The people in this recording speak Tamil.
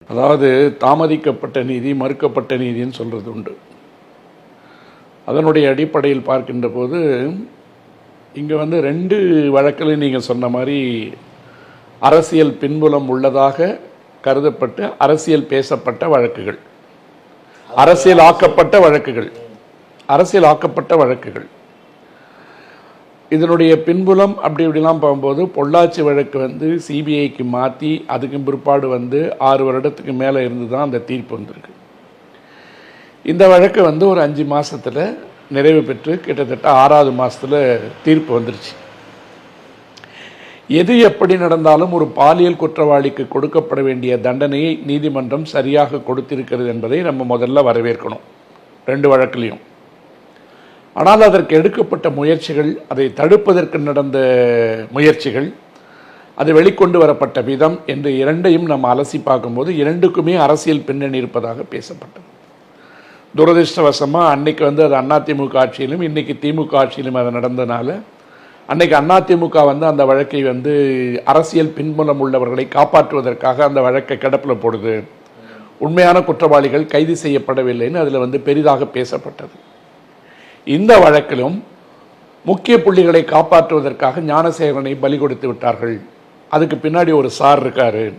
அதாவது தாமதிக்கப்பட்ட நீதி, மறுக்கப்பட்ட நீதின்னு சொல்கிறது உண்டு. அதனுடைய அடிப்படையில் பார்க்கின்ற போது இங்கே 2 வழக்கில் நீங்கள் சொன்ன மாதிரி அரசியல் பின்புலம் உள்ளதாக கருதப்பட்டு அரசியல் பேசப்பட்ட வழக்குகள், அரசியலாக்கப்பட்ட வழக்குகள். இதனுடைய பின்புலம் அப்படி இப்படிலாம் போகும்போது பொள்ளாச்சி வழக்கு சிபிஐக்கு மாற்றி அதுக்கு பிற்பாடு 6 வருடத்துக்கு மேலே இருந்து தான் அந்த தீர்ப்பு வந்திருக்கு. இந்த வழக்கு ஒரு 5 மாதத்தில் நிறைவு பெற்று கிட்டத்தட்ட 6வது மாதத்தில் தீர்ப்பு வந்துருச்சு. எது எப்படி நடந்தாலும் ஒரு பாலியல் குற்றவாளிக்கு கொடுக்கப்பட வேண்டிய தண்டனையை நீதிமன்றம் சரியாக கொடுத்திருக்கிறது என்பதை நம்ம முதல்ல வரவேற்கணும் 2 வழக்குலையும். ஆனால் அதற்கு எடுக்கப்பட்ட முயற்சிகள், அதை தடுப்பதற்கு நடந்த முயற்சிகள், அது வெளிக்கொண்டு வரப்பட்ட விதம் என்று 2ஐயும் நம்ம அலசி பார்க்கும்போது 2க்குமே அரசியல் பின்னணி இருப்பதாக பேசப்பட்டது. துரதிருஷ்டவசமாக அன்னைக்கு அது அதிமுக ஆட்சியிலும் இன்னைக்கு திமுக ஆட்சியிலும் அது நடந்ததுனால அன்னைக்கு அதிமுக அந்த வழக்கை அரசியல் பின்புலம் உள்ளவர்களை காப்பாற்றுவதற்காக அந்த வழக்கை கிடப்பில் போடுது, உண்மையான குற்றவாளிகள் கைது செய்யப்படவில்லைன்னு அதில் பெரிதாக பேசப்பட்டது. இந்த வழக்கிலும் முக்கிய புள்ளிகளை காப்பாற்றுவதற்காக ஞானசேகரனை பலி கொடுத்து விட்டார்கள், அதுக்கு பின்னாடி ஒரு சார் இருக்காரு,